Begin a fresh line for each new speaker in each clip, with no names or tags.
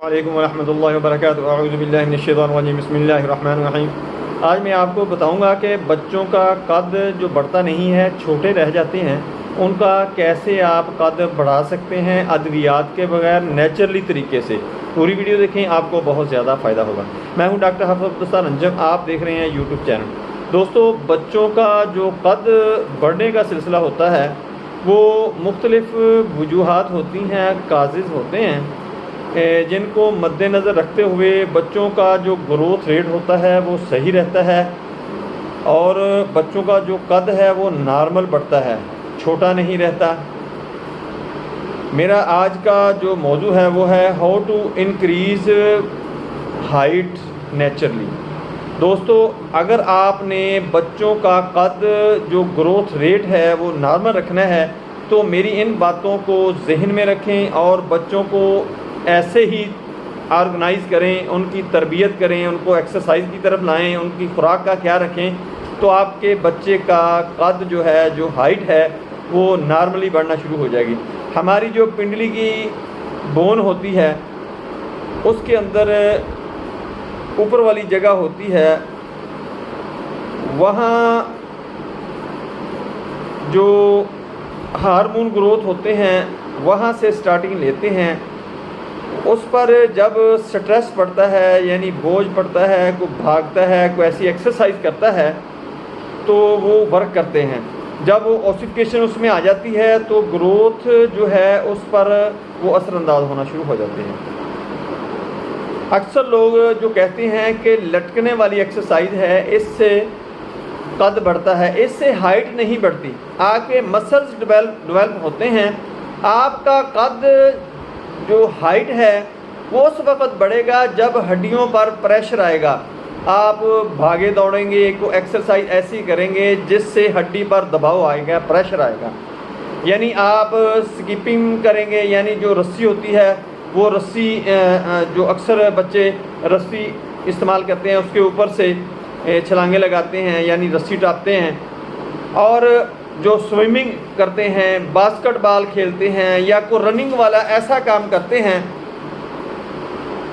وعلیکم ورحمۃ اللہ وبرکاتہ۔ اعوذ باللہ من الشیطان الرجیم، بسم اللہ الرحمن الرحیم۔ آج میں آپ کو بتاؤں گا کہ بچوں کا قد جو بڑھتا نہیں ہے، چھوٹے رہ جاتے ہیں، ان کا کیسے آپ قد بڑھا سکتے ہیں ادویات کے بغیر نیچرلی طریقے سے۔ پوری ویڈیو دیکھیں، آپ کو بہت زیادہ فائدہ ہوگا۔ میں ہوں ڈاکٹر حفظ عبدالستار انجم، آپ دیکھ رہے ہیں یوٹیوب چینل۔ دوستو، بچوں کا جو قد بڑھنے کا سلسلہ ہوتا ہے وہ مختلف وجوہات ہوتی ہیں، کازز ہوتے ہیں جن کو مد نظر رکھتے ہوئے بچوں کا جو گروتھ ریٹ ہوتا ہے وہ صحیح رہتا ہے اور بچوں کا جو قد ہے وہ نارمل بڑھتا ہے، چھوٹا نہیں رہتا۔ میرا آج کا جو موضوع ہے وہ ہے how to increase height naturally. دوستو، اگر آپ نے بچوں کا قد جو گروتھ ریٹ ہے وہ نارمل رکھنا ہے تو میری ان باتوں کو ذہن میں رکھیں اور بچوں کو ایسے ہی آرگنائز کریں، ان کی تربیت کریں، ان کو ایکسرسائز کی طرف لائیں، ان کی خوراک کا خیال رکھیں، تو آپ کے بچے کا قد جو ہے، جو ہائٹ ہے، وہ نارملی بڑھنا شروع ہو جائے گی۔ ہماری جو پنڈلی کی بون ہوتی ہے اس کے اندر اوپر والی جگہ ہوتی ہے، وہاں جو ہارمون گروتھ ہوتے ہیں وہاں سے سٹارٹنگ لیتے ہیں۔ اس پر جب سٹریس پڑتا ہے، یعنی بوجھ پڑتا ہے، کوئی بھاگتا ہے، کوئی ایسی ایکسرسائز کرتا ہے تو وہ ورک کرتے ہیں۔ جب وہ اوسیفیکیشن اس میں آ جاتی ہے تو گروتھ جو ہے اس پر وہ اثر انداز ہونا شروع ہو جاتے ہیں۔ اکثر لوگ جو کہتے ہیں کہ لٹکنے والی ایکسرسائز ہے، اس سے قد بڑھتا ہے، اس سے ہائٹ نہیں بڑھتی۔ آپ کے مسلز ڈیولپ ہوتے ہیں، آپ کا قد جو ہائٹ ہے وہ اس وقت بڑھے گا جب ہڈیوں پر پریشر آئے گا۔ آپ بھاگے دوڑیں گے، کوئی ایکسرسائز ایسی کریں گے جس سے ہڈی پر دباؤ آئے گا، پریشر آئے گا۔ یعنی آپ سکیپنگ کریں گے، یعنی جو رسی ہوتی ہے وہ رسی جو اکثر بچے رسی استعمال کرتے ہیں، اس کے اوپر سے چھلانگیں لگاتے ہیں، یعنی رسی ٹاپتے ہیں، اور جو سوئمنگ کرتے ہیں، باسکٹ بال کھیلتے ہیں، یا کوئی رننگ والا ایسا کام کرتے ہیں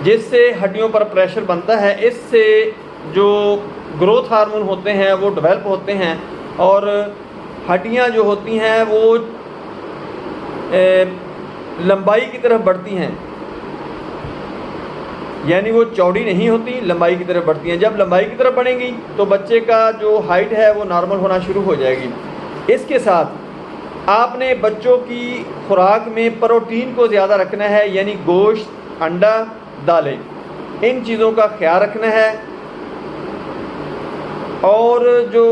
جس سے ہڈیوں پر پریشر بنتا ہے، اس سے جو گروتھ ہارمون ہوتے ہیں وہ ڈیولپ ہوتے ہیں اور ہڈیاں جو ہوتی ہیں وہ لمبائی کی طرف بڑھتی ہیں، یعنی وہ چوڑی نہیں ہوتی، لمبائی کی طرف بڑھتی ہیں۔ جب لمبائی کی طرف بڑھیں گی تو بچے کا جو ہائٹ ہے وہ نارمل ہونا شروع ہو جائے گی۔ اس کے ساتھ آپ نے بچوں کی خوراک میں پروٹین کو زیادہ رکھنا ہے، یعنی گوشت، انڈا، دالیں، ان چیزوں کا خیال رکھنا ہے۔ اور جو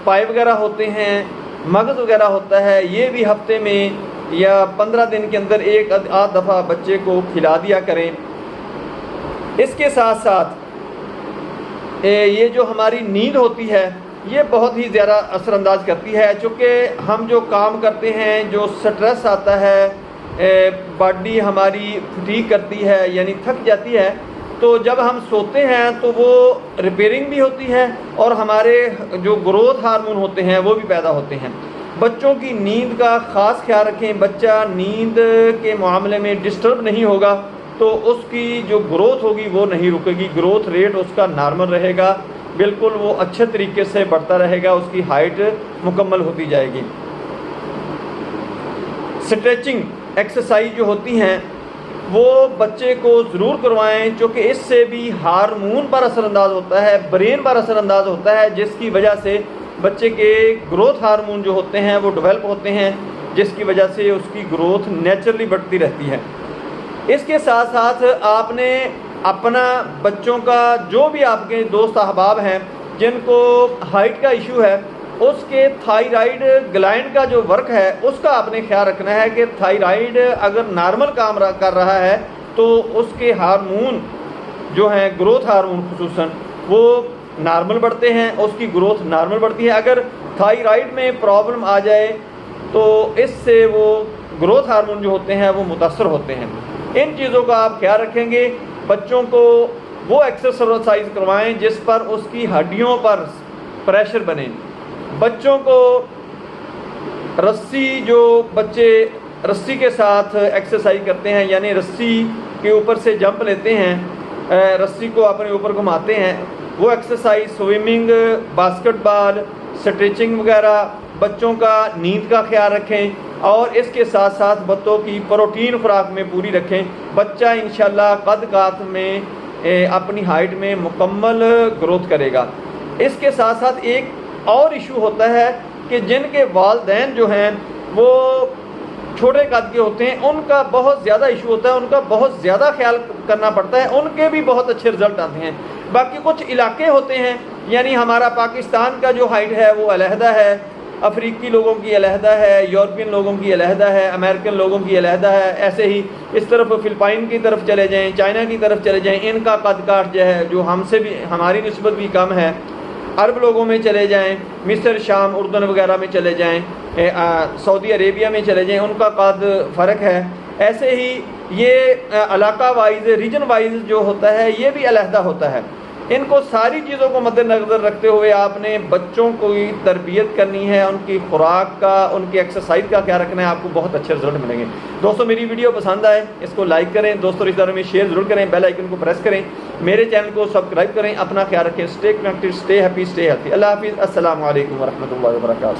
پائے وغیرہ ہوتے ہیں، مغز وغیرہ ہوتا ہے، یہ بھی ہفتے میں یا 15 دن کے اندر ایک آدھ دفعہ بچے کو کھلا دیا کریں۔ اس کے ساتھ ساتھ یہ جو ہماری نیند ہوتی ہے یہ بہت ہی زیادہ اثر انداز کرتی ہے، چونکہ ہم جو کام کرتے ہیں، جو سٹریس آتا ہے، باڈی ہماری فٹیگ کرتی ہے، یعنی تھک جاتی ہے، تو جب ہم سوتے ہیں تو وہ ریپیئرنگ بھی ہوتی ہے اور ہمارے جو گروتھ ہارمون ہوتے ہیں وہ بھی پیدا ہوتے ہیں۔ بچوں کی نیند کا خاص خیال رکھیں، بچہ نیند کے معاملے میں ڈسٹرب نہیں ہوگا تو اس کی جو گروتھ ہوگی وہ نہیں رکے گی، گروتھ ریٹ اس کا نارمل رہے گا، بالکل وہ اچھے طریقے سے بڑھتا رہے گا، اس کی ہائٹ مکمل ہوتی جائے گی۔ سٹریچنگ ایکسرسائز جو ہوتی ہیں وہ بچے کو ضرور کروائیں، چونکہ اس سے بھی ہارمون پر اثر انداز ہوتا ہے، برین پر اثر انداز ہوتا ہے، جس کی وجہ سے بچے کے گروتھ ہارمون جو ہوتے ہیں وہ ڈیولپ ہوتے ہیں، جس کی وجہ سے اس کی گروتھ نیچرلی بڑھتی رہتی ہے۔ اس کے ساتھ ساتھ آپ نے اپنا بچوں کا جو بھی آپ کے دوست احباب ہیں جن کو ہائٹ کا ایشو ہے، اس کے تھائرائیڈ گلینڈ کا جو ورک ہے اس کا آپ نے خیال رکھنا ہے کہ تھائرائیڈ اگر نارمل کام کر رہا ہے تو اس کے ہارمون جو ہیں، گروتھ ہارمون خصوصاً، وہ نارمل بڑھتے ہیں، اس کی گروتھ نارمل بڑھتی ہے۔ اگر تھائرائیڈ میں پرابلم آ جائے تو اس سے وہ گروتھ ہارمون جو ہوتے ہیں وہ متاثر ہوتے ہیں۔ ان چیزوں کا آپ خیال رکھیں گے۔ بچوں کو وہ ایکسرسائز کروائیں جس پر اس کی ہڈیوں پر پریشر بنے۔ بچوں کو رسی، جو بچے رسی کے ساتھ ایکسرسائز کرتے ہیں، یعنی رسی کے اوپر سے جمپ لیتے ہیں، رسی کو اپنے اوپر گھماتے ہیں، وہ ایکسرسائز، سوئمنگ، باسکٹ بال، سٹریچنگ وغیرہ، بچوں کا نیند کا خیال رکھیں، اور اس کے ساتھ ساتھ بچوں کی پروٹین خوراک میں پوری رکھیں۔ بچہ انشاءاللہ قد کات میں اپنی ہائٹ میں مکمل گروتھ کرے گا۔ اس کے ساتھ ساتھ ایک اور ایشو ہوتا ہے کہ جن کے والدین جو ہیں وہ چھوٹے قد کے ہوتے ہیں، ان کا بہت زیادہ ایشو ہوتا ہے، ان کا بہت زیادہ خیال کرنا پڑتا ہے، ان کے بھی بہت اچھے رزلٹ آتے ہیں۔ باقی کچھ علاقے ہوتے ہیں، یعنی ہمارا پاکستان کا جو ہائٹ ہے وہ علیحدہ ہے، افریقی لوگوں کی علیحدہ ہے، یورپین لوگوں کی علیحدہ ہے، امریکن لوگوں کی علیحدہ ہے، ایسے ہی اس طرف فلپائن کی طرف چلے جائیں، چائنا کی طرف چلے جائیں، ان کا قد کاٹ جو ہے جو ہم سے بھی ہماری نسبت بھی کم ہے۔ عرب لوگوں میں چلے جائیں، مصر، شام، اردن وغیرہ میں چلے جائیں، سعودی عربیہ میں چلے جائیں، ان کا قد فرق ہے۔ ایسے ہی یہ علاقہ وائز، ریجن وائز جو ہوتا ہے یہ بھی علیحدہ ہوتا ہے۔ ان کو ساری چیزوں کو مد نظر رکھتے ہوئے آپ نے بچوں کی تربیت کرنی ہے، ان کی خوراک کا، ان کی ایکسرسائز کا خیال رکھنا ہے، آپ کو بہت اچھے رزلٹ ملیں گے۔ دوستوں میری ویڈیو پسند آئے اس کو لائک کریں، دوستوں رشتہ داروں میں شیئر ضرور کریں، بیل آئیکن کو پریس کریں، میرے چینل کو سبسکرائب کریں، اپنا خیال رکھیں، stay connected, stay happy, stay healthy. اللہ حافظ، السلام علیکم ورحمۃ اللہ وبرکاتہ۔